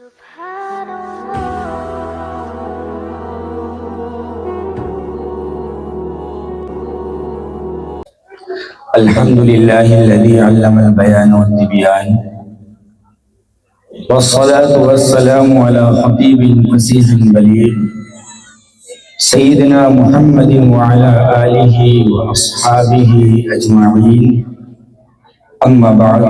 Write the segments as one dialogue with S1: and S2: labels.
S1: الحمد لله الذي علم البيان والتبيان، والصلاة والسلام على خطيب فصيح بليغ سيدنا محمد وعلى آله وأصحابه أجمعين. أما بعد،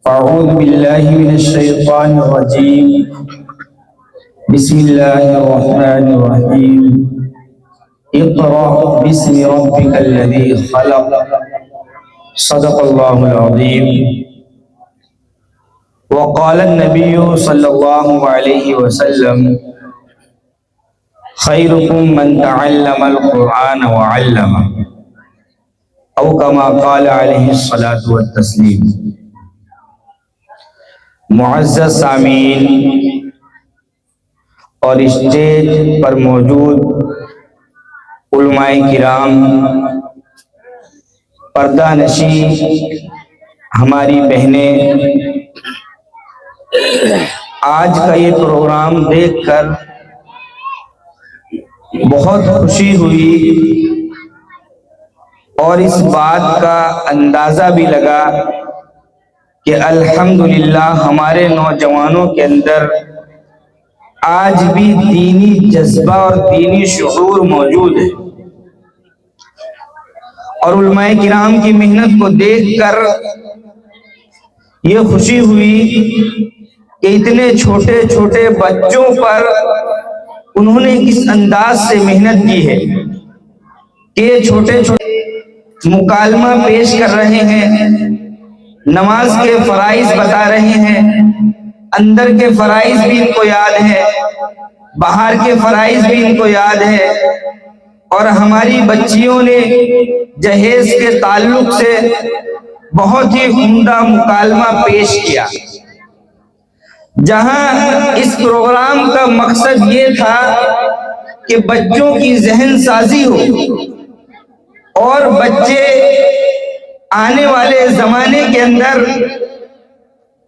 S1: فأعوذ بالله من الشيطان الرجيم. بسم الله الرحمن الرحيم. اقرأ باسم ربك الذي خلق. صدق الله العظيم. وقال النبي صلى الله عليه وسلم: خيركم من تعلم القرآن وعلمه، او كما قال عليه الصلاة والتسلیم. معزز سامعین اور اسٹیج پر موجود علماء کرام، پردہ نشین ہماری بہنیں، آج کا یہ پروگرام دیکھ کر بہت خوشی ہوئی اور اس بات کا اندازہ بھی لگا کہ الحمدللہ ہمارے نوجوانوں کے اندر آج بھی دینی جذبہ اور دینی شعور موجود ہے، اور علماء کرام کی محنت کو دیکھ کر یہ خوشی ہوئی کہ اتنے چھوٹے چھوٹے بچوں پر انہوں نے کس انداز سے محنت کی ہے کہ چھوٹے چھوٹے مکالمہ پیش کر رہے ہیں، نماز کے فرائض بتا رہے ہیں، اندر کے فرائض بھی ان کو یاد ہے، باہر کے فرائض بھی ان کو یاد ہے، اور ہماری بچیوں نے جہیز کے تعلق سے بہت ہی عمدہ مکالمہ پیش کیا، جہاں اس پروگرام کا مقصد یہ تھا کہ بچوں کی ذہن سازی ہو اور بچے آنے والے زمانے کے اندر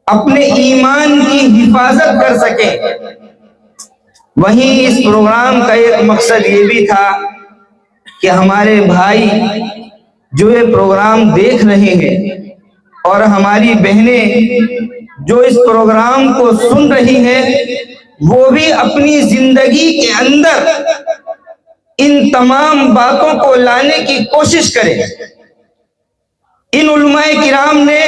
S1: اپنے ایمان کی حفاظت کر سکیں۔ وہیں اس پروگرام کا ایک مقصد یہ بھی تھا کہ ہمارے بھائی جو یہ پروگرام دیکھ رہے ہیں اور ہماری بہنیں جو اس پروگرام کو سن رہی ہیں، وہ بھی اپنی زندگی کے اندر ان تمام باتوں کو لانے کی کوشش کریں۔ ان علماء کرام نے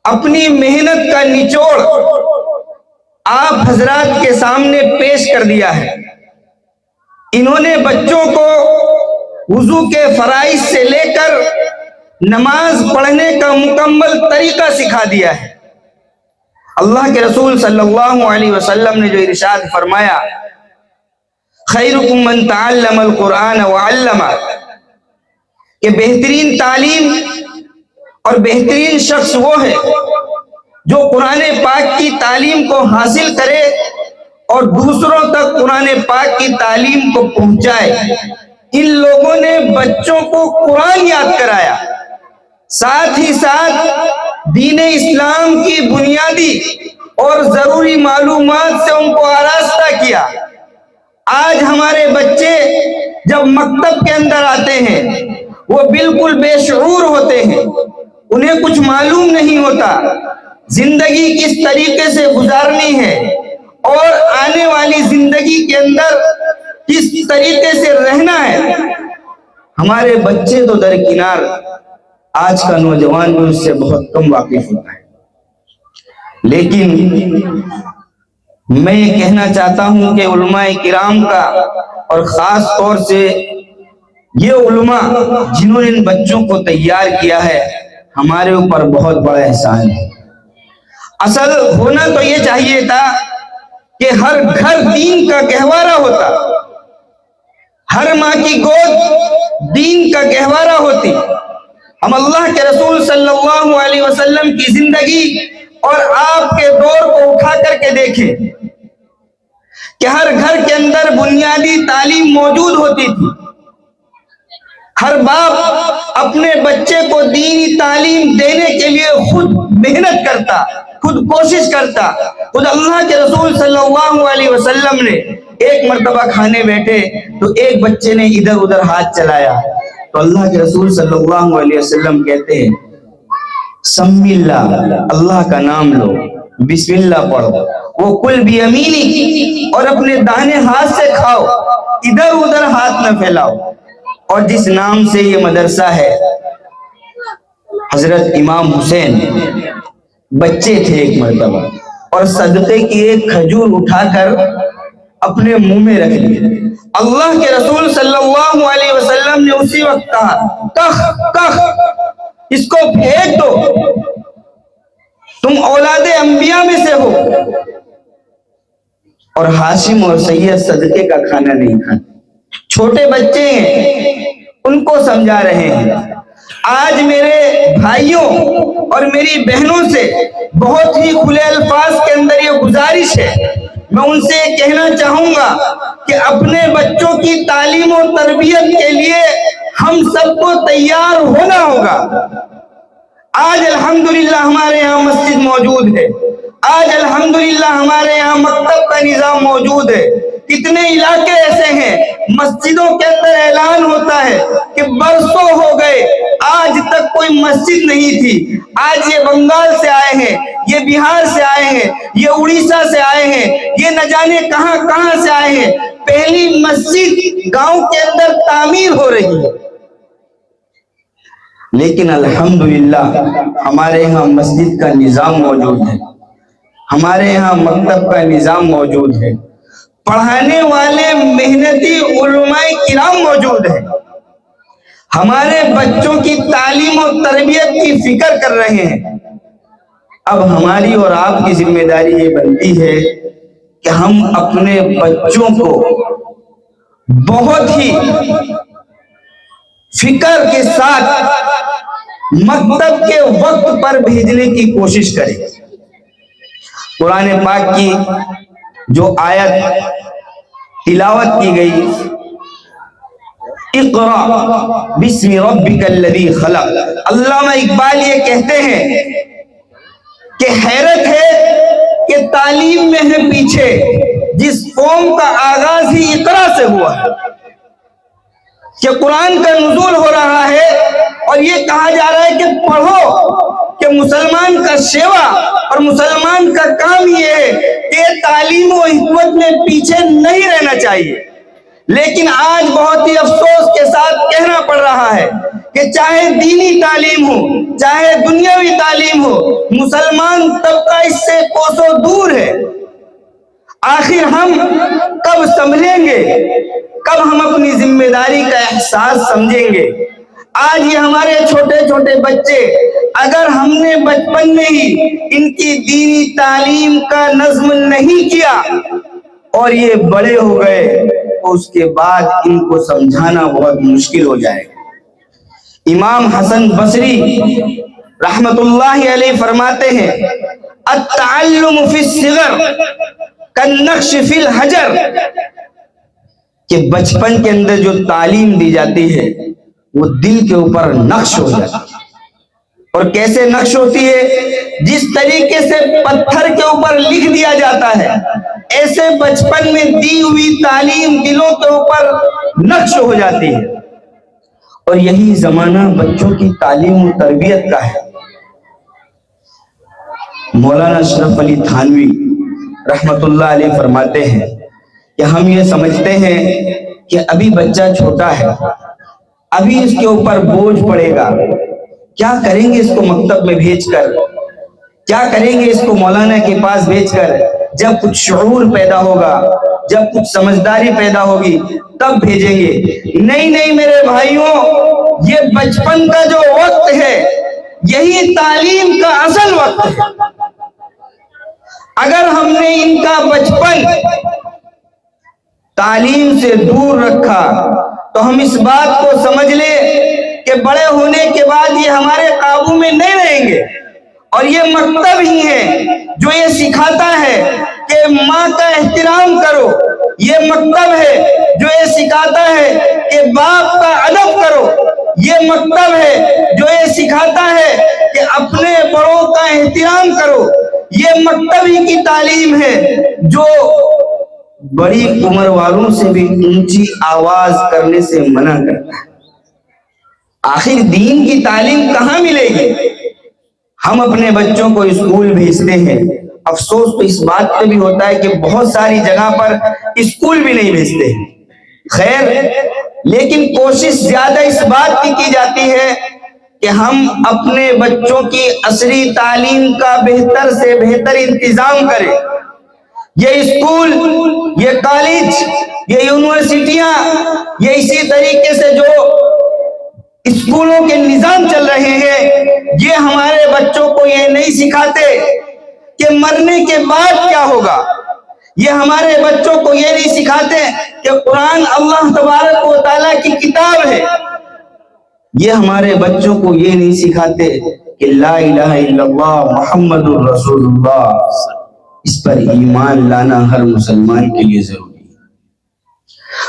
S1: اپنی محنت کا نچوڑ آپ حضرات کے سامنے پیش کر دیا ہے۔ انہوں نے بچوں کو وضو کے فرائض سے لے کر نماز پڑھنے کا مکمل طریقہ سکھا دیا ہے۔ اللہ کے رسول صلی اللہ علیہ وسلم نے جو ارشاد فرمایا، خیرکم من تعلم القرآن وعلمہ، کہ بہترین تعلیم اور بہترین شخص وہ ہے جو قرآن پاک کی تعلیم کو حاصل کرے اور دوسروں تک قرآن پاک کی تعلیم کو پہنچائے۔ ان لوگوں نے بچوں کو قرآن یاد کرایا، ساتھ ہی ساتھ دین اسلام کی بنیادی اور ضروری معلومات سے ان کو آراستہ کیا۔ آج ہمارے بچے جب مکتب کے اندر آتے ہیں وہ بالکل بے شعور ہوتے ہیں، انہیں کچھ معلوم نہیں ہوتا زندگی کس طریقے سے گزارنی ہے اور آنے والی زندگی کے اندر کس طریقے سے رہنا ہے۔ ہمارے بچے تو درکنار، آج کا نوجوان بھی اس سے بہت کم واقف ہوتا ہے۔ لیکن میں یہ کہنا چاہتا ہوں کہ علماء کرام کا، اور خاص طور سے یہ علماء جنہوں نے ان بچوں کو تیار کیا ہے، ہمارے اوپر بہت بڑا احسان ہے۔ اصل ہونا تو یہ چاہیے تھا کہ ہر گھر دین کا گہوارہ ہوتا، ہر ماں کی گود دین کا گہوارہ ہوتی۔ ہم اللہ کے رسول صلی اللہ علیہ وسلم کی زندگی اور آپ کے دور کو اٹھا کر کے دیکھیں کہ ہر گھر کے اندر بنیادی تعلیم موجود ہوتی تھی۔ ہر باپ اپنے بچے کو دینی تعلیم دینے کے لیے خود محنت کرتا، خود کوشش کرتا، خود اللہ کے رسول صلی اللہ علیہ وسلم نے ایک مرتبہ کھانے بیٹھے تو ایک بچے نے ادھر ادھر ہاتھ چلایا تو اللہ کے رسول صلی اللہ علیہ وسلم کہتے ہیں سمی اللہ، اللہ کا نام لو، بسم اللہ پڑھو، وہ کل بیمینی، اور اپنے داہنے ہاتھ سے کھاؤ، ادھر ادھر ہاتھ نہ پھیلاؤ۔ اور جس نام سے یہ مدرسہ ہے، حضرت امام حسین بچے تھے ایک مرتبہ اور صدقے کی ایک کھجور اٹھا کر اپنے منہ میں رکھ لی، اللہ کے رسول صلی اللہ علیہ وسلم نے اسی وقت کہا کخ کخ، اس کو پھینک دو، تم اولاد انبیاء میں سے ہو۔ اور ہاشم اور سید صدقے کا کھانا نہیں کھاتے، چھوٹے بچے ہیں، ان کو سمجھا رہے ہیں۔ آج میرے بھائیوں اور میری بہنوں سے بہت ہی کھلے الفاظ کے اندر یہ گزارش ہے، میں ان سے یہ کہنا چاہوں گا کہ اپنے بچوں کی تعلیم و تربیت کے لیے ہم سب کو تیار ہونا ہوگا۔ آج الحمدللہ ہمارے یہاں مسجد موجود ہے، آج الحمدللہ ہمارے یہاں مکتب کا نظام موجود ہے۔ کتنے علاقے ایسے ہیں مسجدوں کے اندر اعلان ہوتا ہے کہ برسوں ہو گئے آج تک کوئی مسجد نہیں تھی، آج یہ بنگال سے آئے ہیں، یہ بہار سے آئے ہیں، یہ اڑیسہ سے آئے ہیں، یہ نہ جانے کہاں کہاں سے آئے ہیں، پہلی مسجد گاؤں کے اندر تعمیر ہو رہی ہے۔ لیکن الحمدللہ ہمارے یہاں مسجد کا نظام موجود ہے، ہمارے یہاں مکتب کا نظام موجود ہے، پڑھانے والے محنتی علماء کرام موجود ہیں، ہمارے بچوں کی تعلیم و تربیت کی فکر کر رہے ہیں۔ اب ہماری اور آپ کی ذمہ داری یہ بنتی ہے کہ ہم اپنے بچوں کو بہت ہی فکر کے ساتھ مکتب کے وقت پر بھیجنے کی کوشش کریں۔ قرآن پاک کی جو آیت تلاوت کی گئی، اقرأ بسم ربک الذی خلق، علامہ اقبال یہ کہتے ہیں کہ حیرت ہے کہ تعلیم میں ہے پیچھے جس قوم کا آغاز ہی اقرا سے ہوا ہے، کہ قرآن کا نزول ہو رہا ہے اور یہ کہا جا رہا ہے کہ پڑھو، کہ مسلمان کا شیوا اور مسلمان کا کام یہ ہے کہ تعلیم و حکمت میں پیچھے نہیں رہنا چاہیے۔ لیکن آج بہت ہی افسوس کے ساتھ کہنا پڑ رہا ہے کہ چاہے دینی تعلیم ہو چاہے دنیاوی تعلیم ہو، مسلمان طبقہ اس سے کوسوں دور ہے۔ آخر ہم کب سمجھیں گے، کب ہم اپنی ذمہ داری کا احساس سمجھیں گے؟ آج یہ ہمارے چھوٹے چھوٹے بچے، اگر ہم نے بچپن میں ہی ان کی دینی تعلیم کا نظم نہیں کیا اور یہ بڑے ہو گئے تو اس کے بعد ان کو سمجھانا بہت مشکل ہو جائے گا۔ امام حسن بصری رحمت اللہ علیہ فرماتے ہیں التعلم فی الصغر کالنقش فی الحجر، کہ بچپن کے اندر جو تعلیم دی جاتی ہے وہ دل کے اوپر نقش ہو جاتی ہے۔ اور کیسے نقش ہوتی ہے؟ جس طریقے سے پتھر کے اوپر لکھ دیا جاتا ہے، ایسے بچپن میں دی ہوئی تعلیم دلوں کے اوپر نقش ہو جاتی ہے۔ اور یہی زمانہ بچوں کی تعلیم و تربیت کا ہے۔ مولانا اشرف علی تھانوی رحمت اللہ علیہ فرماتے ہیں کہ ہم یہ سمجھتے ہیں کہ ابھی بچہ چھوٹا ہے، ابھی اس کے اوپر بوجھ پڑے گا، کیا کریں گے اس کو مکتب میں بھیج کر، کیا کریں گے اس کو مولانا کے پاس بھیج کر؟ جب کچھ شعور پیدا ہوگا، جب کچھ سمجھداری پیدا ہوگی تب بھیجیں گے۔ نہیں میرے بھائیوں، یہ بچپن کا جو وقت ہے یہی تعلیم کا اصل وقت ہے۔ اگر ہم نے ان کا بچپن تعلیم سے دور رکھا تو ہم اس بات کو سمجھ لیں کہ بڑے ہونے کے بعد یہ ہمارے قابو میں نہیں رہیں گے۔ اور یہ مکتب ہی ہے جو یہ سکھاتا ہے کہ ماں کا احترام کرو، یہ مکتب ہے جو یہ سکھاتا ہے کہ باپ کا ادب کرو، یہ مکتب ہے جو یہ سکھاتا ہے کہ اپنے بڑوں کا احترام کرو، یہ مکتبی کی تعلیم ہے جو بڑی عمر والوں سے بھی اونچی آواز کرنے سے منع کرتا ہے۔ آخر دین کی تعلیم کہاں ملے گی؟ ہم اپنے بچوں کو اسکول بھیجتے ہیں، افسوس تو اس بات پہ بھی ہوتا ہے کہ بہت ساری جگہ پر اسکول بھی نہیں بھیجتے۔ خیر، لیکن کوشش زیادہ اس بات کی جاتی ہے کہ ہم اپنے بچوں کی عصری تعلیم کا بہتر سے بہتر انتظام کریں۔ یہ اسکول، یہ کالج، یہ یونیورسٹیاں، یہ اسی طریقے سے جو اسکولوں کے نظام چل رہے ہیں، یہ ہمارے بچوں کو یہ نہیں سکھاتے کہ مرنے کے بعد کیا ہوگا۔ یہ ہمارے بچوں کو یہ نہیں سکھاتے کہ قرآن اللہ تبارک و تعالیٰ کی کتاب ہے۔ یہ ہمارے بچوں کو یہ نہیں سکھاتے کہ لا الہ الا اللہ محمد الرسول اللہ، اس پر ایمان لانا ہر مسلمان کے لیے ضروری ہے۔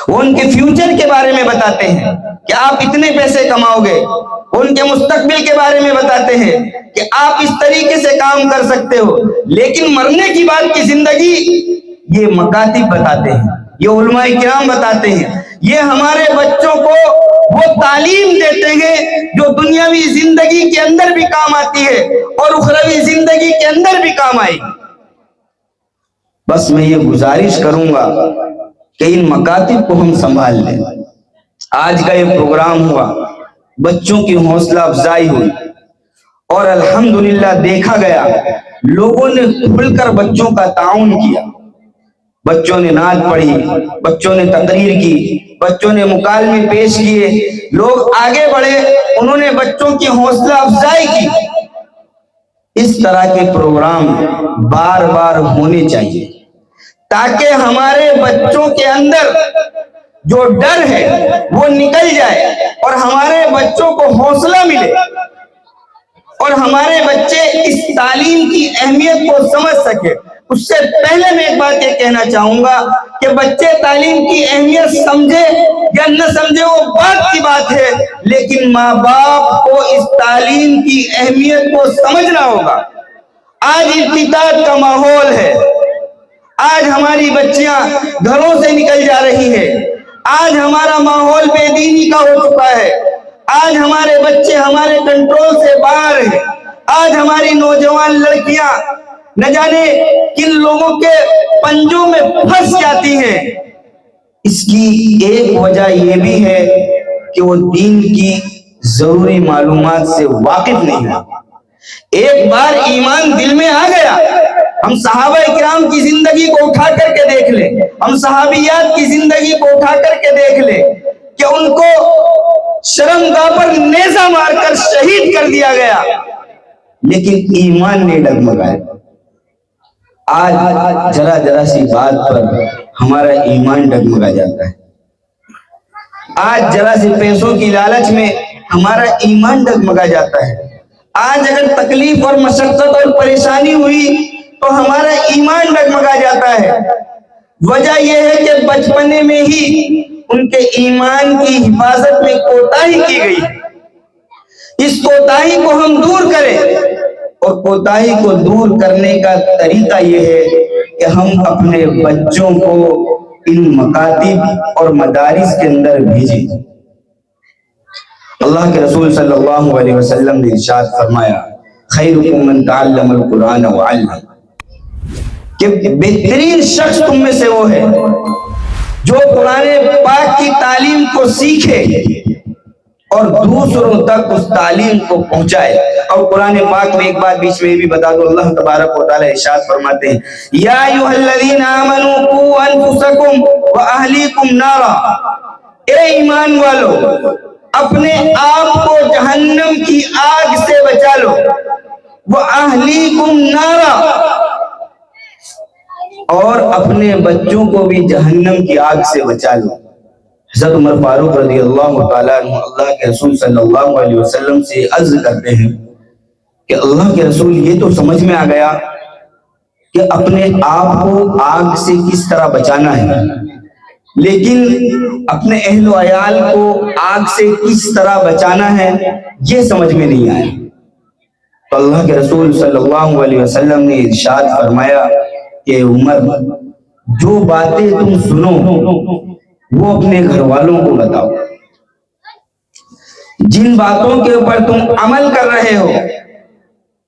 S1: وہ ان کے فیوچر کے بارے میں بتاتے ہیں کہ آپ اتنے پیسے کماؤ گے، ان کے مستقبل کے بارے میں بتاتے ہیں کہ آپ اس طریقے سے کام کر سکتے ہو، لیکن مرنے کی بعد کی زندگی یہ مکاتب بتاتے ہیں، یہ علماء کرام بتاتے ہیں۔ یہ ہمارے بچوں کو وہ تعلیم دیتے ہیں جو دنیاوی زندگی کے اندر بھی کام آتی ہے اور اخروی زندگی کے اندر بھی کام آئے گی۔ بس میں یہ گزارش کروں گا کہ ان مکاتب کو ہم سنبھال لیں۔ آج کا یہ پروگرام ہوا، بچوں کی حوصلہ افزائی ہوئی اور الحمدللہ دیکھا گیا لوگوں نے کھل کر بچوں کا تعاون کیا۔ بچوں نے نعت پڑھی، بچوں نے تقریر کی، بچوں نے مکالمے پیش کیے، لوگ آگے بڑھے، انہوں نے بچوں کی حوصلہ افزائی کی۔ اس طرح کے پروگرام بار بار ہونے چاہیے تاکہ ہمارے بچوں کے اندر جو ڈر ہے وہ نکل جائے اور ہمارے بچوں کو حوصلہ ملے اور ہمارے بچے اس تعلیم کی اہمیت کو سمجھ سکے۔ اس سے پہلے میں ایک بات یہ کہنا چاہوں گا کہ بچے تعلیم کی اہمیت سمجھے یا نہ سمجھے وہ بات کی بات ہے، لیکن ماں باپ کو اس تعلیم کی اہمیت کو سمجھنا ہوگا۔ آج ارتداد کا ماحول ہے، آج ہماری بچیاں گھروں سے نکل جا رہی ہیں، آج ہمارا ماحول بے دینی کا ہو چکا ہے، آج ہمارے بچے ہمارے کنٹرول سے باہر ہیں، آج ہماری نوجوان لڑکیاں نہ جانے کن لوگوں کے پنجوں میں پھنس جاتی ہیں۔ اس کی ایک وجہ یہ بھی ہے کہ وہ دین کی ضروری معلومات سے واقف نہیں ہے۔ ایک بار ایمان دل میں آ گیا، ہم صحابہ کرام کی زندگی کو اٹھا کر کے دیکھ لیں، ہم صحابیات کی زندگی کو اٹھا کر کے دیکھ لیں کہ ان کو شرمگاہ پر نیزہ مار کر شہید کر دیا گیا، لیکن ایمان نے ڈگمگایا۔ آج ذرا ذرا سی بات پر ہمارا ایمان ڈگمگا جاتا ہے، آج ذرا سی پیسوں کی لالچ میں ہمارا ایمان ڈگمگا جاتا ہے، آج اگر تکلیف اور مشقت اور پریشانی ہوئی تو ہمارا ایمان ڈگمگا جاتا ہے۔ وجہ یہ ہے کہ بچپنے میں ہی ان کے ایمان کی حفاظت میں کوتاہی کی گئی۔ اس کوتاہی کو ہم دور کریں، اور کوتاہی کو دور کرنے کا طریقہ یہ ہے کہ ہم اپنے بچوں کو ان مکاتب اور مدارس کے اندر بھیجیں۔ اللہ کے رسول صلی اللہ علیہ وسلم نے ارشاد فرمایا، خیرکم من تعلم القرآن وعلم، کہ بہترین شخص تم میں سے وہ ہے جو قرآن پاک کی تعلیم کو سیکھے اور دوسروں تک اس تعلیم کو پہنچائے۔ اور قرآن پاک میں ایک بات بیچ میں بھی بتا دو، اللہ تبارک و تعالی ارشاد فرماتے ہیں، یا ایھا الذین آمنوا قوا انفسکم واہلیکم نارا، اے ایمان والو اپنے آپ کو جہنم کی آگ سے بچا لو، واہلیکم نارا، اور اپنے بچوں کو بھی جہنم کی آگ سے بچا لو۔ حضرت عمر فاروق رضی اللہ تعالیٰ عنہ اللہ کے رسول صلی اللہ علیہ وسلم سے عرض کرتے ہیں کہ اللہ کے رسول یہ تو سمجھ میں آ گیا کہ اپنے آپ کو آگ سے کس طرح بچانا ہے، لیکن اپنے اہل و عیال کو آگ سے کس طرح بچانا ہے یہ سمجھ میں نہیں آیا۔ تو اللہ کے رسول صلی اللہ علیہ وسلم نے ارشاد فرمایا کہ عمر جو باتیں تم سنو وہ اپنے گھر والوں کو بتاؤ، جن باتوں کے اوپر تم عمل کر رہے ہو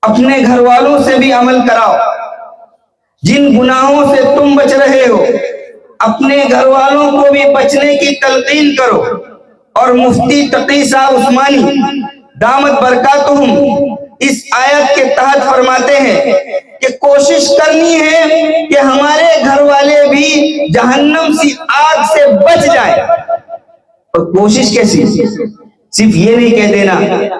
S1: اپنے گھر والوں سے بھی عمل کراؤ، جن گناہوں سے تم بچ رہے ہو اپنے گھر والوں کو بھی بچنے کی تلقین کرو۔ اور مفتی تقی صاحب عثمانی دامت برکاتہم اس آیت کے تحت فرماتے ہیں کہ کوشش کرنی ہے کہ ہمارے گھر والے بھی جہنم سی آگ سے بچ جائیں۔ اور کوشش کیسی؟ صرف یہ نہیں کہہ دینا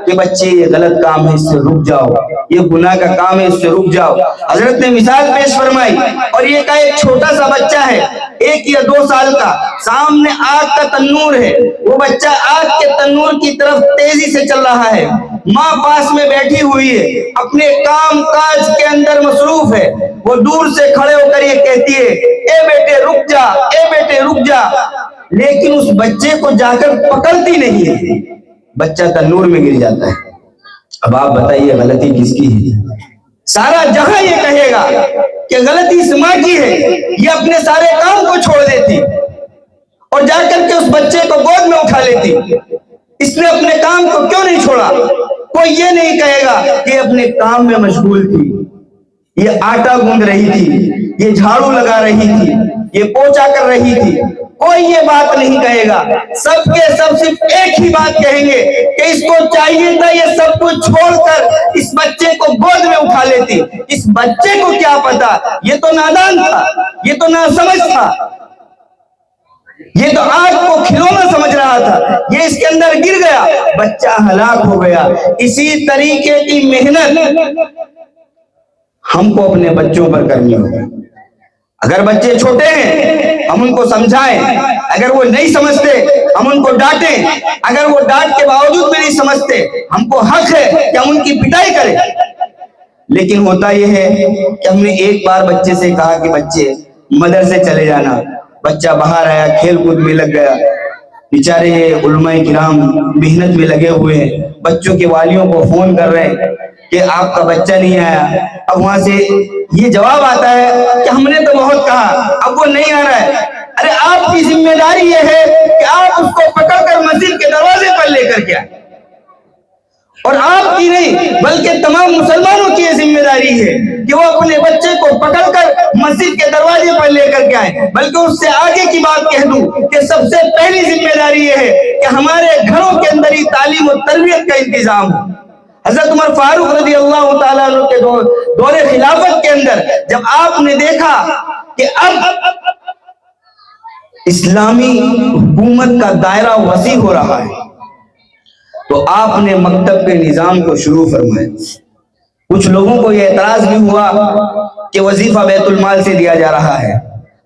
S1: کہ بچے یہ غلط کام ہے اس سے رک جاؤ، یہ گناہ کا کام ہے اس سے رک جاؤ۔ حضرت نے مثال پیش فرمائی اور یہ کہا ایک چھوٹا سا بچہ ہے 1 یا 2 سال کا، سامنے آگ کا تنور ہے، وہ بچہ آگ کے تنور کی طرف تیزی سے چل رہا ہے، ماں پاس میں بیٹھی ہوئی ہے اپنے کام کاج کے اندر مصروف ہے، وہ دور سے کھڑے ہو کر یہ کہتی ہے اے بیٹے رک جا، اے بیٹے رک جا، لیکن اس بچے کو جا کر پکڑتی نہیں ہے، بچہ تنور میں گر جاتا ہے۔ اب آپ بتائیے غلطی کس کی ہے؟ سارا جہاں یہ کہے گا کہ غلطی اس ماں کی ہے، یہ اپنے سارے کام کو چھوڑ دیتی اور جا کر کے اس بچے کو گود میں اٹھا لیتی۔ اس نے اپنے کام کو کیوں نہیں چھوڑا؟ کوئی یہ نہیں کہے گا کہ یہ اپنے کام میں مشغول تھی، یہ آٹا گوندھ رہی تھی، یہ جھاڑو لگا رہی تھی، یہ پوچھا کر رہی تھی، کوئی یہ بات نہیں کہے گا۔ سب کے سب صرف ایک ہی بات کہیں گے کہ اس کو چاہیے تھا یہ سب کچھ چھوڑ کر اس بچے کو گود میں اٹھا لیتی۔ اس بچے کو کیا پتا، یہ تو نادان تھا، یہ تو ناسمجھ تھا، یہ تو آگ کو کھلونا سمجھ رہا تھا، یہ اس کے اندر گر گیا، بچہ ہلاک ہو گیا۔ اسی طریقے کی محنت ہم کو اپنے بچوں پر کرنی ہوگی۔ اگر بچے چھوٹے ہیں ہم ان کو سمجھائیں، اگر وہ نہیں سمجھتے ہم ان کو ڈانٹیں، اگر وہ ڈانٹ کے باوجود بھی نہیں سمجھتے ہم کو حق ہے کہ ہم ان کی پٹائی کریں۔ لیکن ہوتا یہ ہے کہ ہم نے ایک بار بچے سے کہا کہ بچے مدرسے چلے جانا، بچہ باہر آیا، کھیل کود میں لگ گیا، بیچارے علماء کرام محنت میں لگے ہوئے ہیں، بچوں کے والیوں کو فون کر رہے ہیں کہ آپ کا بچہ نہیں آیا۔ اب وہاں سے یہ جواب آتا ہے کہ ہم نے تو بہت کہا، اب وہ نہیں آ رہا ہے۔ ارے آپ کی ذمہ داری یہ ہے کہ آپ اس کو پکڑ کر مسجد کے دروازے پر لے کر کے آئیں، اور آپ کی نہیں بلکہ تمام مسلمانوں کی یہ ذمہ داری ہے کہ وہ اپنے بچے کو پکڑ کر مسجد کے دروازے پر لے کر کے آئیں۔ بلکہ اس سے آگے کی بات کہہ دوں کہ سب سے پہلی ذمہ داری یہ ہے کہ ہمارے گھروں کے اندر ہی تعلیم و تربیت کا انتظام ہو۔ حضرت عمر فاروق رضی اللہ تعالیٰ عنہ کے دور خلافت کے اندر جب آپ نے دیکھا کہ اب اسلامی حکومت کا دائرہ وسیع ہو رہا ہے تو آپ نے مکتب کے نظام کو شروع فرمایا۔ کچھ لوگوں کو یہ اعتراض بھی ہوا کہ وظیفہ بیت المال سے دیا جا رہا ہے،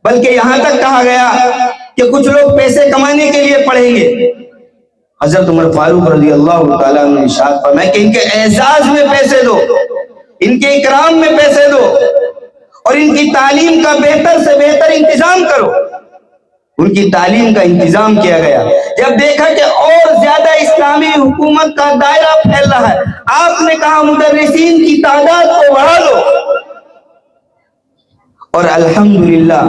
S1: بلکہ یہاں تک کہا گیا کہ کچھ لوگ پیسے کمانے کے لیے پڑھیں گے۔ حضرت عمر فاروق رضی اللہ تعالیٰ عنہ نے ارشاد فرمایا کہ ان کے اعزاز میں پیسے دو، ان کے اکرام میں پیسے دو، اور ان کی تعلیم کا بہتر سے بہتر انتظام کرو۔ ان کی تعلیم کا انتظام کیا گیا۔ جب دیکھا کہ اور زیادہ اسلامی حکومت کا دائرہ پھیل رہا ہے، آپ نے کہا مدرسین کی تعداد کو بڑھا دو، اور الحمدللہ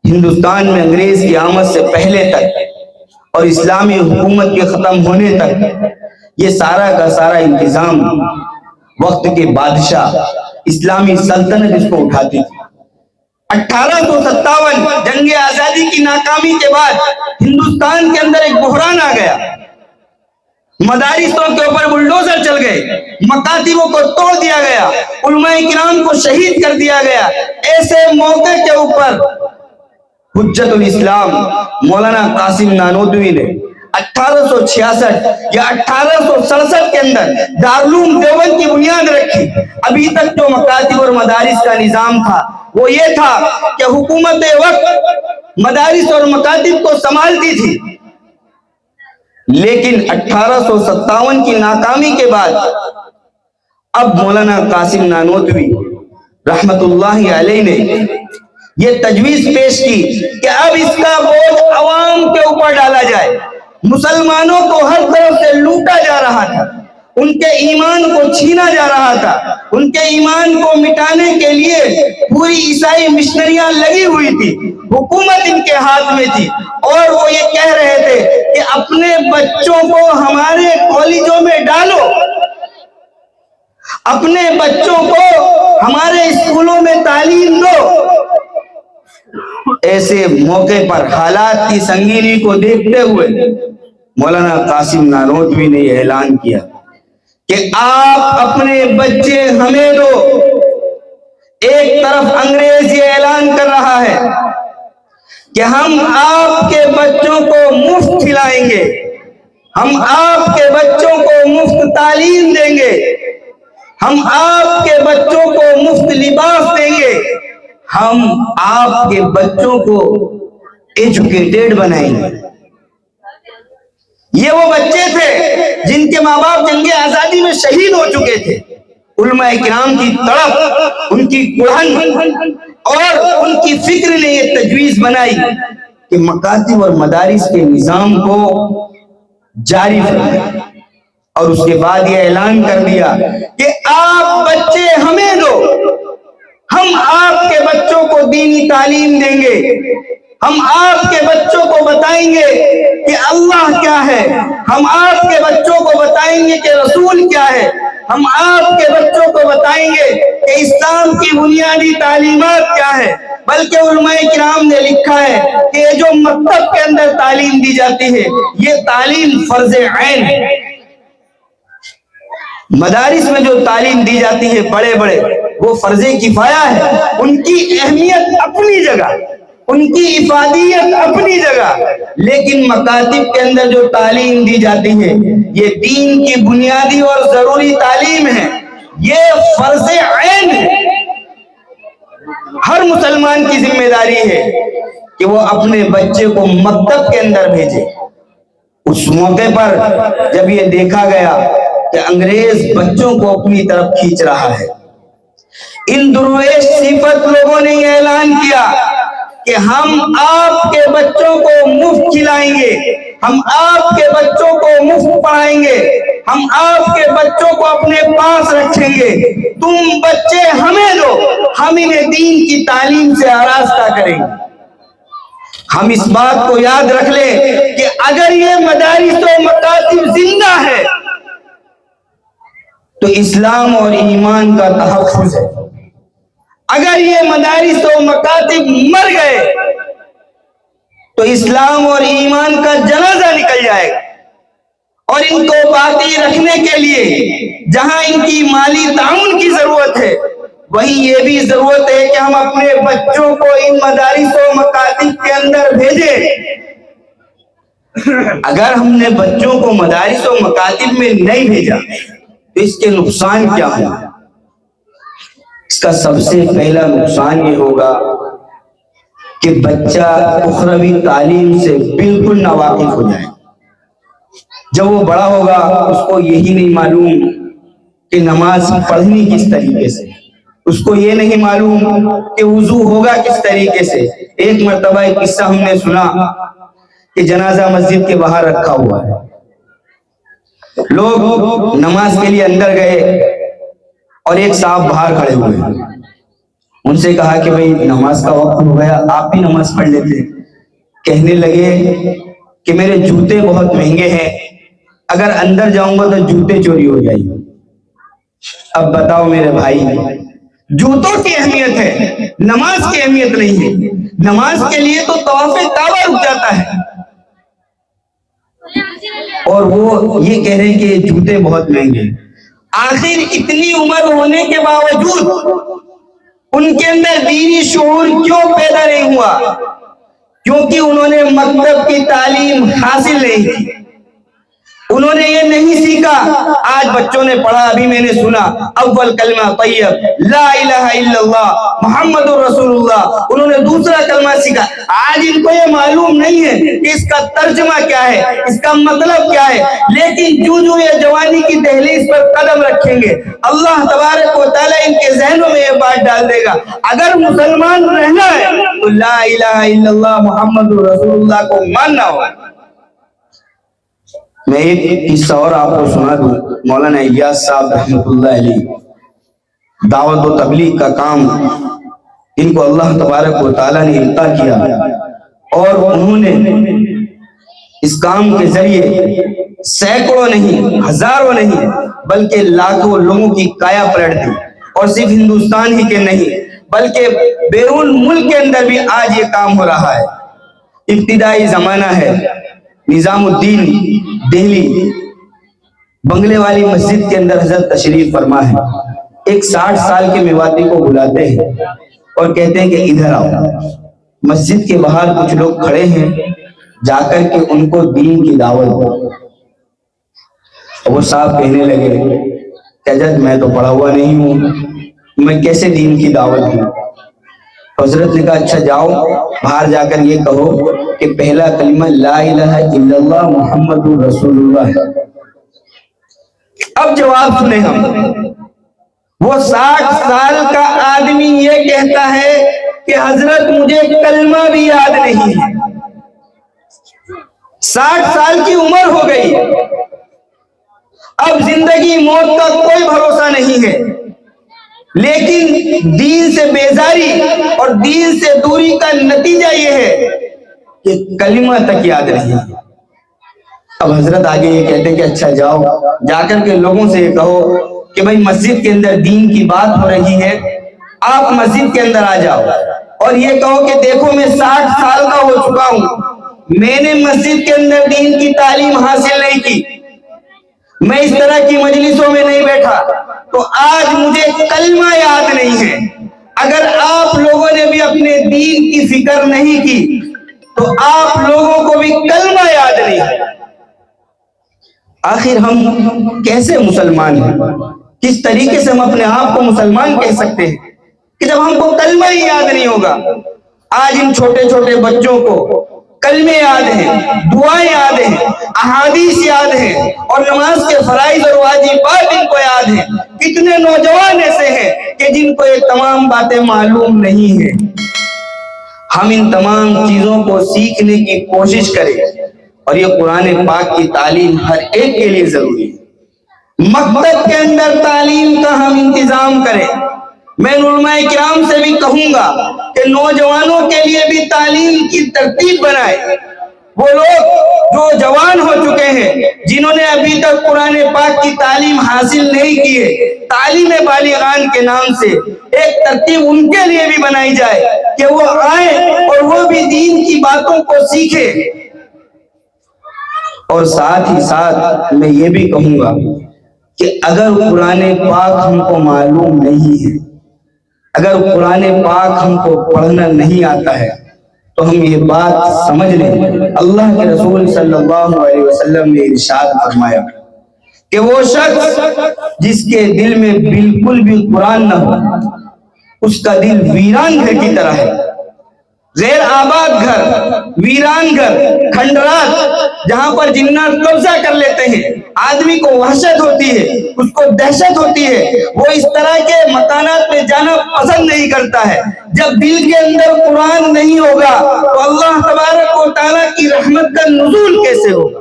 S1: ہندوستان میں انگریز کی آمد سے پہلے تک اور اسلامی حکومت کے ختم ہونے تک یہ سارا کا سارا انتظام وقت کے بادشاہ اسلامی سلطنت اس کو اٹھاتی تھی۔ 1857 جنگ آزادی کی ناکامی کے بعد ہندوستان کے اندر ایک بحران آ گیا، مدارسوں کے اوپر بلڈوزر چل گئے، مکاتبوں کو توڑ دیا گیا، علماء کرام کو شہید کر دیا گیا۔ ایسے موقع کے اوپر حجت الاسلام مولانا قاسم نانوتوی نے 1866 یا 1867 کے اندر دارالعلوم دیوبند کی بنیاد رکھی۔ ابھی تک جو مکاتب اور مدارس کا نظام تھا وہ یہ تھا کہ حکومت وقت مدارس اور مکاتب کو سنبھالتی تھی، لیکن 1857 کی ناکامی کے بعد اب مولانا قاسم نانوتوی رحمت اللہ علیہ نے یہ تجویز پیش کی کہ اب اس کا بوجھ عوام کے اوپر ڈالا جائے۔ مسلمانوں کو ہر طرف سے لوٹا جا رہا تھا، ان کے ایمان کو چھینا جا رہا تھا، ان کے ایمان کو مٹانے کے لیے پوری عیسائی مشنریاں لگی ہوئی تھی، حکومت ان کے ہاتھ میں تھی، اور وہ یہ کہہ رہے تھے کہ اپنے بچوں کو ہمارے کالجوں میں ڈالو، اپنے بچوں کو ہمارے اسکولوں میں تعلیم دو۔ ایسے موقع پر حالات کی سنگینی کو دیکھتے ہوئے مولانا قاسم نانوتوی نے یہ اعلان کیا کہ آپ اپنے بچے ہمیں دو۔ ایک طرف انگریز یہ اعلان کر رہا ہے کہ ہم آپ کے بچوں کو مفت کھلائیں گے، ہم آپ کے بچوں کو مفت تعلیم دیں گے، ہم آپ کے بچوں کو مفت لباس دیں گے، ہم آپ کے بچوں کو ایجوکیٹڈ بنائیں گے۔ یہ وہ بچے تھے جن کے ماں باپ جنگ آزادی میں شہید ہو چکے تھے۔ علماء کرام کی تڑپ، ان کی کڑھن اور ان کی فکر نے یہ تجویز بنائی کہ مکاتب اور مدارس کے نظام کو جاری فرمائے، اور اس کے بعد یہ اعلان کر دیا کہ آپ بچے ہمیں دو، ہم آپ کے بچوں کو دینی تعلیم دیں گے، ہم آپ کے بچوں کو بتائیں گے کہ اللہ کیا ہے، ہم آپ کے بچوں کو بتائیں گے کہ رسول کیا ہے، ہم آپ کے بچوں کو بتائیں گے کہ اسلام کی بنیادی تعلیمات کیا ہے۔ بلکہ علماء کرام نے لکھا ہے کہ یہ جو مکتب کے اندر تعلیم دی جاتی ہے یہ تعلیم فرض عین ہے۔ مدارس میں جو تعلیم دی جاتی ہے بڑے بڑے، وہ فرض کفایہ ہے، ان کی اہمیت اپنی جگہ، ان کی افادیت اپنی جگہ، لیکن مکاتب کے اندر جو تعلیم دی جاتی ہے یہ دین کی بنیادی اور ضروری تعلیم ہے، یہ فرض عین ہے۔ ہر مسلمان کی ذمہ داری ہے کہ وہ اپنے بچے کو مکتب کے اندر بھیجے۔ اس موقع پر جب یہ دیکھا گیا کہ انگریز بچوں کو اپنی طرف کھینچ رہا ہے، ان درویش صفت لوگوں نے یہ اعلان کیا کہ ہم آپ کے بچوں کو مفت کھلائیں گے، ہم آپ کے بچوں کو مفت پڑھائیں گے، ہم آپ کے بچوں کو اپنے پاس رکھیں گے، تم بچے ہمیں دو، ہم انہیں دین کی تعلیم سے آراستہ کریں گے۔ ہم اس بات کو یاد رکھ لیں کہ اگر یہ مدارس و مکاتب زندہ ہے تو اسلام اور ایمان کا تحفظ ہے، اگر یہ مدارس و مکاتب مر گئے تو اسلام اور ایمان کا جنازہ نکل جائے گا، اور ان کو باقی رکھنے کے لیے جہاں ان کی مالی تعاون کی ضرورت ہے وہیں یہ بھی ضرورت ہے کہ ہم اپنے بچوں کو ان مدارس و مکاتب کے اندر بھیجیں۔ اگر ہم نے بچوں کو مدارس و مکاتب میں نہیں بھیجا تو اس کے نقصان کیا ہوں؟ اس کا سب سے پہلا نقصان یہ ہوگا کہ بچہ اخروی تعلیم سے بالکل ناواقف ہو جائے۔ جب وہ بڑا ہوگا اس کو یہی نہیں معلوم کہ نماز پڑھنی کس طریقے سے، اس کو یہ نہیں معلوم کہ وضو ہوگا کس طریقے سے۔ ایک مرتبہ ایک قصہ ہم نے سنا کہ جنازہ مسجد کے باہر رکھا ہوا ہے، لوگ نماز کے لیے اندر گئے اور ایک صاحب باہر کھڑے ہوئے، ان سے کہا کہ بھئی نماز کا وقت ہو گیا، آپ بھی نماز پڑھ لیتے۔ کہنے لگے کہ میرے جوتے بہت مہنگے ہیں، اگر اندر جاؤں گا تو جوتے چوری ہو جائیں گے۔ اب بتاؤ میرے بھائی، جوتوں کی اہمیت ہے، نماز کی اہمیت نہیں ہے۔ نماز کے لیے تو طواف کعبہ رک جاتا ہے، اور وہ یہ کہہ رہے ہیں کہ جوتے بہت مہنگے۔ آخر اتنی عمر ہونے کے باوجود ان کے اندر دینی شعور کیوں پیدا نہیں ہوا؟ کیونکہ انہوں نے مکتب کی تعلیم حاصل نہیں کی، انہوں نے یہ نہیں سیکھا۔ آج بچوں نے پڑھا، ابھی میں نے سنا، اول کلمہ طیب لا الہ الا اللہ محمد رسول اللہ، انہوں نے دوسرا کلمہ سیکھا۔ آج ان کو یہ معلوم نہیں ہے کہ اس کا ترجمہ کیا ہے، اس کا مطلب کیا ہے، لیکن جو یہ جوانی کی دہلیز پر قدم رکھیں گے اللہ تبارک و تعالیٰ ان کے ذہنوں میں یہ بات ڈال دے گا، اگر مسلمان رہنا ہے تو لا الہ الا اللہ محمد رسول اللہ کو ماننا ہوگا۔ میں ایک قصہ اور آپ کو سنا دوں. مولانا الیاس صاحب رحمۃ اللہ علیہ، دعوت و تبلیغ کا کام ان کو اللہ تبارک و تعالیٰ نے عطا کیا، اور انہوں نے اس کام کے ذریعے سینکڑوں نہیں، ہزاروں نہیں، بلکہ لاکھوں لوگوں کی کایا پلٹ دی. اور صرف ہندوستان ہی کے نہیں بلکہ بیرون ملک کے اندر بھی آج یہ کام ہو رہا ہے. ابتدائی زمانہ ہے، نظام الدین دہلی بنگلے والی مسجد کے اندر حضرت تشریف فرما ہے. ایک 60 سال کے میواتی کو بلاتے ہیں اور کہتے ہیں کہ ادھر آؤ. مسجد کے باہر کچھ لوگ کھڑے ہیں، جا کر کے ان کو دین کی دعوت دو. وہ صاحب کہنے لگے کہ حضرت میں تو پڑھا ہوا نہیں ہوں، میں کیسے دین کی دعوت دوں؟ حضرت نے کہا اچھا جاؤ باہر جا کر یہ کہو کہ پہلا کلمہ لا الہ الا اللہ محمد رسول اللہ ہے. اب جواب سنیں ہم. وہ 60 سال کا آدمی یہ کہتا ہے کہ حضرت مجھے کلمہ بھی یاد نہیں ہے. 60 سال کی عمر ہو گئی، اب زندگی موت کا کوئی بھروسہ نہیں ہے، لیکن دین سے بیزاری اور دین سے دوری کا نتیجہ یہ ہے کہ کلمہ تک یاد نہیں ہے. اب حضرت آگے یہ کہتے ہیں کہ اچھا جاؤ جا کر کے لوگوں سے یہ کہو کہ بھائی مسجد کے اندر دین کی بات ہو رہی ہے، آپ مسجد کے اندر آ جاؤ اور یہ کہو کہ دیکھو میں 60 سال کا ہو چکا ہوں، میں نے مسجد کے اندر دین کی تعلیم حاصل نہیں کی، میں اس طرح کی مجلسوں میں نہیں بیٹھا، تو آج مجھے کلمہ یاد نہیں ہے. اگر آپ لوگوں نے بھی اپنے دین کی فکر نہیں کی تو آپ لوگوں کو بھی کلمہ یاد نہیں ہے. آخر ہم کیسے مسلمان ہیں؟ کس طریقے سے ہم اپنے آپ کو مسلمان کہہ سکتے ہیں کہ جب ہم کو کلمہ ہی یاد نہیں ہوگا؟ آج ان چھوٹے چھوٹے بچوں کو کلمے یاد ہیں، دعائیں یاد ہیں، احادیث یاد ہیں، اور نماز کے فرائض اور واجبات ان کو یاد ہیں. کتنے نوجوان ایسے ہیں کہ جن کو یہ تمام باتیں معلوم نہیں ہیں. ہم ان تمام چیزوں کو سیکھنے کی کوشش کریں، اور یہ قرآن پاک کی تعلیم ہر ایک کے لیے ضروری ہے. مکتب کے اندر تعلیم کا ہم انتظام کریں. میں علماء کرام سے بھی کہوں گا کہ نوجوانوں کے لیے بھی تعلیم کی ترتیب بنائے. وہ لوگ جو جوان ہو چکے ہیں، جنہوں نے ابھی تک قرآن پاک کی تعلیم حاصل نہیں کی ہے، تعلیم بالغان کے نام سے ایک ترتیب ان کے لیے بھی بنائی جائے کہ وہ آئیں اور وہ بھی دین کی باتوں کو سیکھیں. اور ساتھ ہی ساتھ میں یہ بھی کہوں گا کہ اگر قرآن پاک ہم کو معلوم نہیں ہے، اگر قرآن پاک ہم کو پڑھنا نہیں آتا ہے، تو ہم یہ بات سمجھ لیں. اللہ کے رسول صلی اللہ علیہ وسلم نے ارشاد فرمایا کہ وہ شخص جس کے دل میں بالکل بھی قرآن نہ ہو، اس کا دل ویران گھر کی طرح ہے. غیر آباد گھر، ویران گھر، کھنڈرات جہاں پر جنات قبضہ کر لیتے ہیں، آدمی کو وحشت ہوتی ہے، اس کو دہشت ہوتی ہے، وہ اس طرح کے مکانات میں جانا پسند نہیں کرتا ہے. جب دل کے اندر قرآن نہیں ہوگا تو اللہ تبارک و تعالیٰ کی رحمت کا نزول کیسے ہوگا؟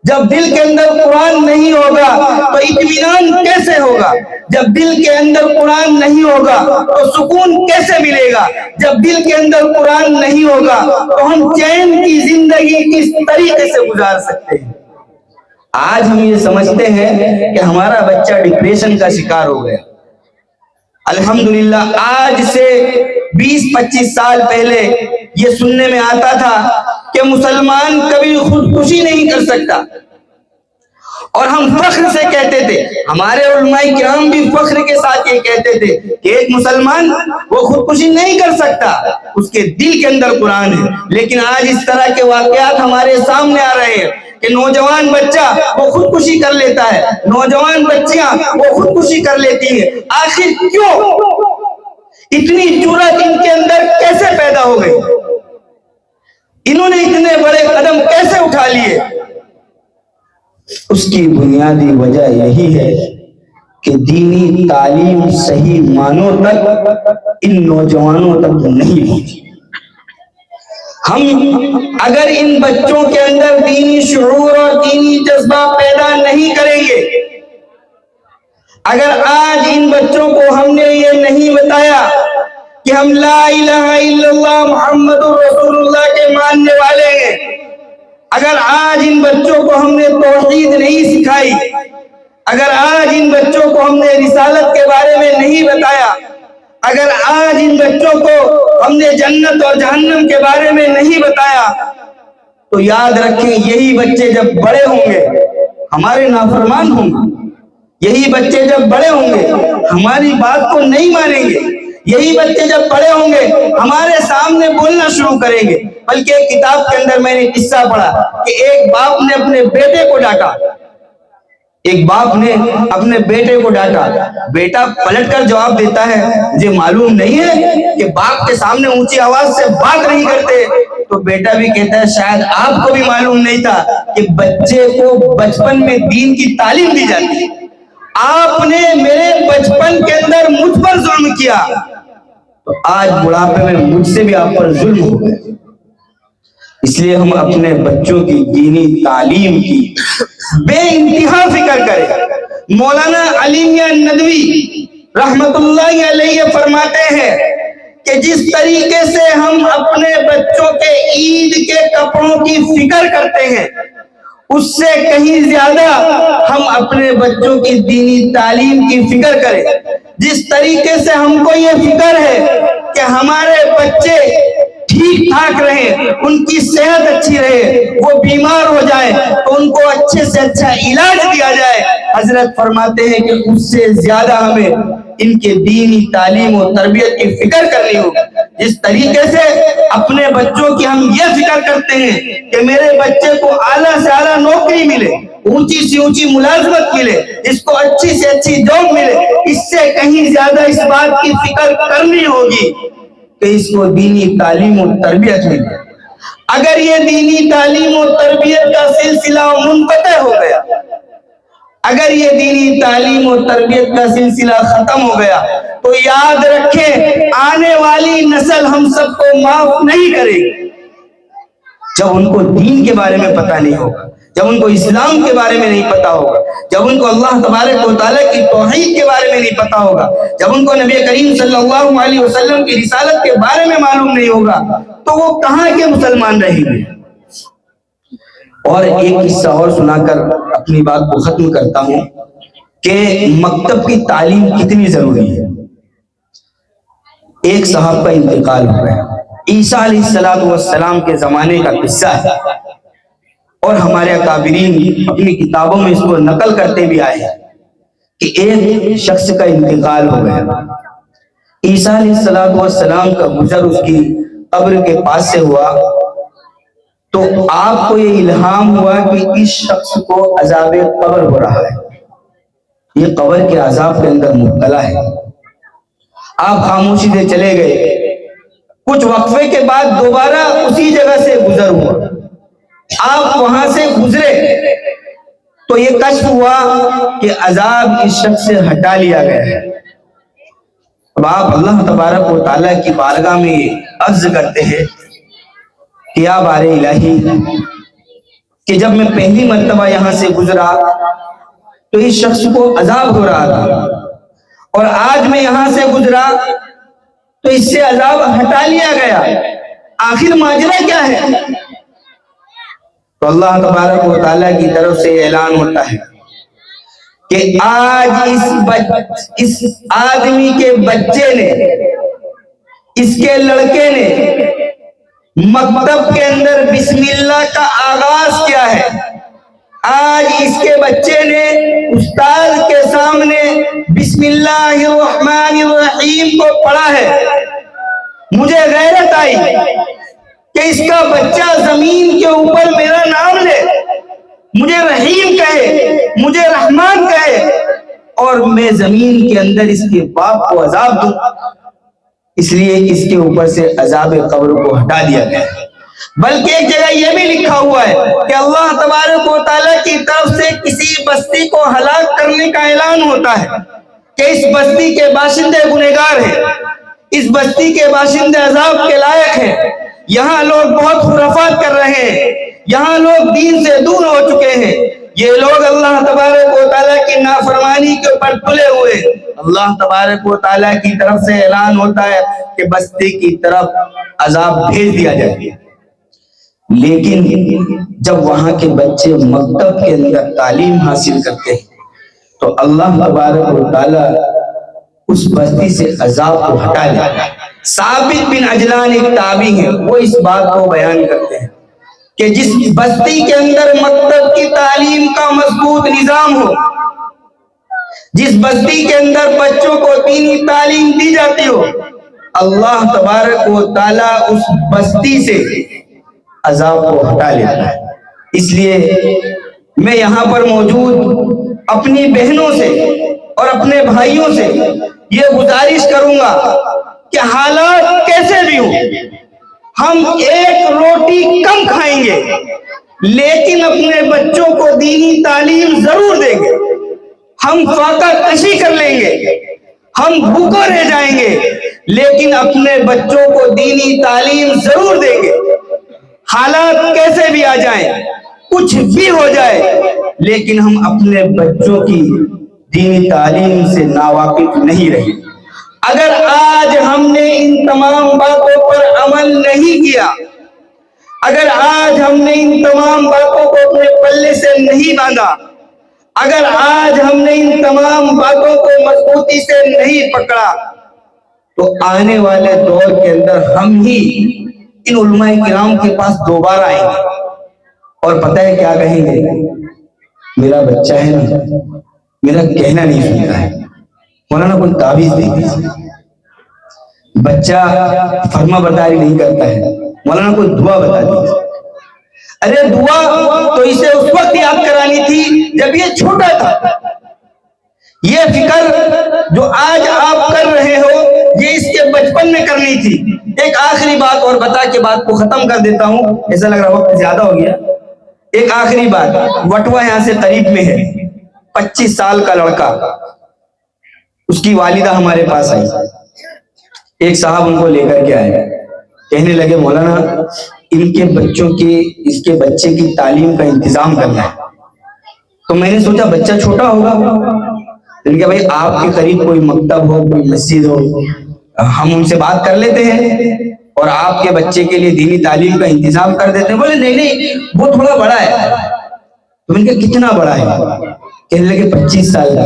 S1: جب دل کے اندر قرآن نہیں ہوگا تو اطمینان کیسے ہوگا؟ جب دل کے اندر قرآن نہیں ہوگا تو سکون کیسے ملے گا؟ جب دل کے اندر قرآن نہیں ہوگا تو ہم چین کی زندگی کس طریقے سے گزار سکتے ہیں؟ آج ہم یہ سمجھتے ہیں کہ ہمارا بچہ ڈپریشن کا شکار ہو گیا. الحمدللہ آج سے 20-25 سال پہلے یہ سننے میں آتا تھا کہ مسلمان کبھی خودکشی نہیں کر سکتا، اور ہم فخر سے کہتے تھے، ہمارے علماء کرام بھی فخر کے ساتھ یہ کہتے تھے کہ ایک مسلمان وہ خودکشی نہیں کر سکتا، اس کے دل کے اندر قرآن ہے. لیکن آج اس طرح کے واقعات ہمارے سامنے آ رہے ہیں کہ نوجوان بچہ وہ خودکشی کر لیتا ہے، نوجوان بچیاں وہ خودکشی کر لیتی ہیں. آخر کیوں؟ اتنی جرأت ان کے اندر کیسے پیدا ہو گئی؟ انہوں نے اتنے بڑے قدم کیسے اٹھا لیے؟ اس کی بنیادی وجہ یہی ہے کہ دینی تعلیم صحیح معنوں تک ان نوجوانوں تک نہیں پہنچی. ہم اگر ان بچوں کے اندر دینی شعور اور دینی جذبہ پیدا نہیں کریں گے، اگر آج ان بچوں کو ہم نے یہ نہیں بتایا کہ ہم لا الہ الا اللہ محمد رسول اللہ کے ماننے والے ہیں، اگر آج ان بچوں کو ہم نے توحید نہیں سکھائی، اگر آج ان بچوں کو ہم نے رسالت کے بارے میں نہیں بتایا، اگر آج ان بچوں کو ہم نے جنت اور جہنم کے بارے میں نہیں بتایا، تو یاد رکھیں یہی بچے جب بڑے ہوں گے ہمارے نافرمان ہوں گے، یہی بچے جب بڑے ہوں گے ہماری بات کو نہیں مانیں گے، یہی بچے جب بڑے ہوں گے ہمارے سامنے بولنا شروع کریں گے۔ بلکہ ایک کتاب کے اندر میں نے قصہ پڑھا کہ ایک باپ نے اپنے بیٹے کو ڈانٹا، ایک باپ نے اپنے بیٹے کو ڈانٹا، بیٹا پلٹ کر جواب دیتا ہے مجھے معلوم نہیں ہے کہ باپ کے سامنے اونچی آواز سے بات نہیں کرتے، تو بیٹا بھی کہتا ہے شاید آپ کو بھی معلوم نہیں تھا کہ بچے کو بچپن میں دین کی تعلیم دی جاتی ہے، آپ نے میرے بچپن کے اندر مجھ پر ظلم کیا تو آج بڑھاپے میں مجھ سے بھی آپ پر ظلم ہو گئے۔ اس لیے ہم اپنے بچوں کی دینی تعلیم کی بے انتہا فکر کریں۔ مولانا علی میاں ندوی رحمت اللہ علیہ فرماتے ہیں کہ جس طریقے سے ہم اپنے بچوں کے عید کے کپڑوں کی فکر کرتے ہیں، اس سے کہیں زیادہ ہم اپنے بچوں کی دینی تعلیم کی فکر کریں۔ جس طریقے سے ہم کو یہ فکر ہے کہ ہمارے بچے ٹھیک ٹھاک رہے، ان کی صحت اچھی رہے، وہ بیمار ہو جائے تو ان کو اچھے سے اچھا علاج دیا جائے، حضرت فرماتے ہیں کہ اس سے زیادہ ہمیں ان کے دینی تعلیم و تربیت کی فکر کرنی ہوگی۔ جس طریقے سے اپنے بچوں کی ہم یہ فکر کرتے ہیں کہ میرے بچے کو اعلیٰ سے اعلیٰ نوکری ملے، اونچی سے اونچی ملازمت ملے، اس کو اچھی سے اچھی جاب ملے، اس سے کہیں زیادہ اس بات کی فکر کرنی ہوگی کہ اس کو دینی تعلیم و تربیت ملے۔ اگر یہ دینی تعلیم و تربیت کا سلسلہ منقطع ہو گیا، اگر یہ دینی تعلیم و تربیت کا سلسلہ ختم ہو گیا تو یاد رکھیں آنے والی نسل ہم سب کو معاف نہیں کرے گی۔ جب ان کو دین کے بارے میں پتہ نہیں ہوگا، جب ان کو اسلام کے بارے میں نہیں پتا ہوگا، جب ان کو اللہ تبارک و تعالیٰ کی توحید کے بارے میں نہیں پتا ہوگا، جب ان کو نبی کریم صلی اللہ علیہ وسلم کی رسالت کے بارے میں معلوم نہیں ہوگا تو وہ کہاں کے مسلمان رہیں گے۔ اور ایک قصہ اور سنا کر اپنی بات کو ختم کرتا ہوں کہ مکتب کی تعلیم کتنی ضروری ہے۔ ایک صاحب کا انتقال ہو گیا، عیسیٰ علیہ السلام کے زمانے کا قصہ ہے، اور ہمارے اکابرین اپنی کتابوں میں اس کو نقل کرتے بھی آئے ہیں کہ ایک شخص کا انتقال ہو گیا، عیسیٰ علیہ السلام کا گزر اس کی قبر کے پاس سے ہوا تو آپ کو یہ الہام ہوا کہ اس شخص کو عذاب قبر ہو رہا ہے، یہ قبر کے عذاب کے اندر مبتلا ہے۔ آپ خاموشی سے چلے گئے، کچھ وقفے کے بعد دوبارہ اسی جگہ سے گزر ہوا، آپ وہاں سے گزرے تو یہ کشف ہوا کہ عذاب اس شخص سے ہٹا لیا گیا ہے۔ اب آپ اللہ تبارک و تعالیٰ کی بارگاہ میں عرض کرتے ہیں کہ یا بار الہی، کہ جب میں پہلی مرتبہ یہاں سے گزرا تو اس شخص کو عذاب ہو رہا تھا، اور آج میں یہاں سے گزرا تو اس سے عذاب ہٹا لیا گیا، آخر ماجرا کیا ہے؟ تو اللہ تبارک و تعالیٰ کی طرف سے اعلان ہوتا ہے کہ آج اس آدمی کے بچے نے، اس کے لڑکے نے مکتب کے اندر بسم اللہ کا آغاز کیا ہے، آج اس کے بچے نے استاد کے سامنے بسم اللہ الرحمن الرحیم کو پڑھا ہے۔ مجھے غیرت آئی کہ اس کا بچہ زمین کے اوپر میرا نام لے، مجھے رحیم کہے، مجھے رحمان کہے، اور میں زمین کے اندر اس کے باپ کو عذاب دوں۔ اس لیے اس کے اوپر سے عذاب قبر کو ہٹا دیا گیا۔ بلکہ ایک جگہ یہ بھی لکھا ہوا ہے کہ اللہ تبارک و تعالیٰ کی طرف سے کسی بستی کو ہلاک کرنے کا اعلان ہوتا ہے کہ اس بستی کے باشندے گنہگار ہیں، اس بستی کے باشندے عذاب کے لائق ہیں، یہاں لوگ بہت خرافات کر رہے ہیں، یہاں لوگ دین سے دور ہو چکے ہیں، یہ لوگ اللہ تبارک و تعالیٰ کی نافرمانی کے اوپر تلے ہوئے۔ اللہ تبارک و تعالیٰ کی طرف سے اعلان ہوتا ہے کہ بستی کی طرف عذاب بھیج دیا جائے، لیکن جب وہاں کے بچے مکتب کے اندر تعلیم حاصل کرتے ہیں تو اللہ تبارک و تعالیٰ اس بستی سے عذاب کو ہٹا لیتا ہے۔ ثابت بن عجلان ایک تابعی ہے، وہ اس بات کو بیان کرتے ہیں کہ جس بستی کے اندر مکتب کی تعلیم کا مضبوط نظام ہو، جس بستی کے اندر بچوں کو دینی تعلیم دی جاتی ہو، اللہ تبارک و تعالیٰ اس بستی سے عذاب کو ہٹا لیتا ہے۔ اس لیے میں یہاں پر موجود اپنی بہنوں سے اور اپنے بھائیوں سے یہ گزارش کروں گا کہ حالات کیسے بھی ہوں، ہم ایک روٹی کم کھائیں گے لیکن اپنے بچوں کو دینی تعلیم ضرور دیں گے۔ ہم فاقہ کشی کر لیں گے، ہم بھوکے رہ جائیں گے لیکن اپنے بچوں کو دینی تعلیم ضرور دیں گے۔ حالات کیسے بھی آ جائیں، کچھ بھی ہو جائے، لیکن ہم اپنے بچوں کی دینی تعلیم سے ناواقف نہیں رہے۔ اگر آج ہم نے ان تمام باتوں پر عمل نہیں کیا، اگر آج ہم نے ان تمام باتوں کو اپنے پلے سے نہیں باندھا، اگر آج ہم نے ان تمام باتوں کو مضبوطی سے نہیں پکڑا، تو آنے والے دور کے اندر ہم ہی ان علماء کرام کے پاس دوبارہ آئیں گے اور پتہ ہے کیا کہیں گے؟ میرا بچہ ہے نا، میرا کہنا نہیں سنتا ہے، مولانا کوئی تعویذ دے دیجیے۔ بچہ فرما برداری نہیں کرتا ہے، مولانا کوئی دعا بتا دیجیے۔ ارے دعا تو اسے اس وقت یاد کرانی تھی جب یہ چھوٹا تھا۔ یہ فکر جو آج آپ کر رہے ہو یہ اس کے بچپن میں کرنی تھی۔ ایک آخری بات اور بتا کے بات کو ختم کر دیتا ہوں، ایسا لگ رہا وقت زیادہ ہو گیا۔ ایک آخری بات، وٹوا یہاں سے قریب میں ہے، 25 سال کا لڑکا، اس کی والدہ ہمارے پاس آئی، ایک صاحب ان کو لے کر کے آئے، کہنے لگے مولانا ان کے بچوں کی، اس کے بچے کی تعلیم کا انتظام کرنا ہے۔ تو میں نے سوچا بچہ چھوٹا ہوگا، لیکن کہ بھائی آپ کے قریب کوئی مکتب ہو، کوئی مسجد ہو، ہم ان سے بات کر لیتے ہیں اور آپ کے بچے کے لیے دینی تعلیم کا انتظام کر دیتے ہیں۔ بولے نہیں وہ تھوڑا بڑا ہے۔ تو میں نے کہا کتنا بڑا ہے؟ کہنے لگے 25 سال کا۔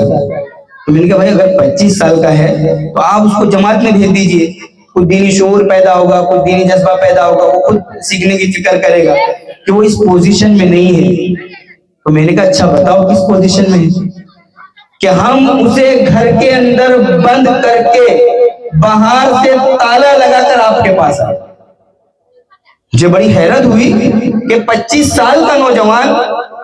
S1: تو میں نے کہا بھائی اگر 25 سال کا ہے تو آپ اس کو جماعت میں بھیج دیجئے، کوئی دینی شعور پیدا ہوگا، کوئی دینی جذبہ پیدا ہوگا، وہ خود سیکھنے کی فکر کرے گا کہ وہ اس پوزیشن میں نہیں ہے۔ تو میں نے کہا اچھا بتاؤ کس پوزیشن میں ہے؟ کہ ہم اسے گھر کے اندر بند کر کے باہر سے تالا لگا کر آپ کے پاس آئے۔ مجھے بڑی حیرت ہوئی کہ 25 سال کا نوجوان،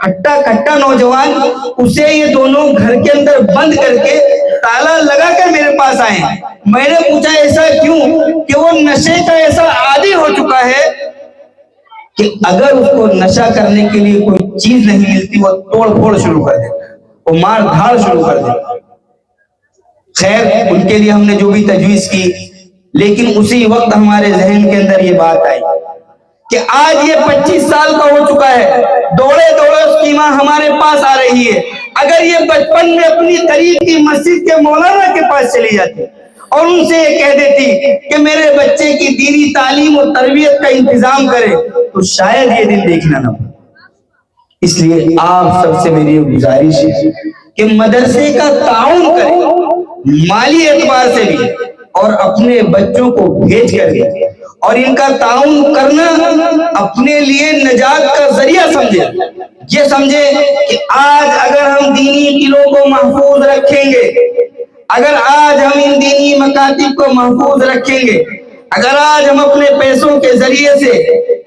S1: ہٹا کٹا نوجوان، اسے یہ دونوں گھر کے اندر بند کر کے تالا لگا کر میرے پاس آئے۔ میں نے پوچھا ایسا کیوں؟ کہ وہ نشے کا ایسا عادی ہو چکا ہے کہ اگر اس کو نشہ کرنے کے لیے کوئی چیز نہیں ملتی وہ توڑ پھوڑ شروع کر دیتا ہے، وہ مار دھاڑ شروع کر دیتا ہے۔ خیر ان کے لیے ہم نے جو بھی تجویز کی، لیکن اسی وقت ہمارے ذہن کے اندر یہ بات آئی کہ آج یہ 25 سال کا ہو چکا ہے، دوڑے دوڑے اس کی ماں ہمارے پاس آ رہی ہے۔ اگر یہ بچپن میں اپنی قریب کی مسجد کے مولانا کے پاس چلی جاتی اور ان سے یہ کہہ دیتی کہ میرے بچے کی دینی تعلیم اور تربیت کا انتظام کرے تو شاید یہ دن دیکھنا نہ پڑے۔ اس لیے آپ سب سے میری گزارش ہے کہ مدرسے کا تعاون کریں، مالی اعتبار سے بھی، اور اپنے بچوں کو بھیج کر کے، اور ان کا تعاون کرنا اپنے لیے نجات کا ذریعہ سمجھے۔ یہ سمجھے کہ آج اگر ہم دینی قلعوں کو محفوظ رکھیں گے، اگر آج ہم ان دینی مکاتب کو محفوظ رکھیں گے، اگر آج ہم اپنے پیسوں کے ذریعے سے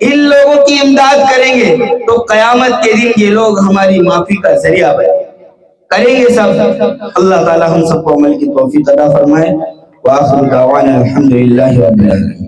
S1: ان لوگوں کی امداد کریں گے تو قیامت کے دن یہ لوگ ہماری معافی کا ذریعہ بنے کریں گے سب۔ اللہ تعالی ہم سب کو عمل کی توفیق عطا فرمائے۔ وآخر دعوانا الحمدللہ رب العالمین۔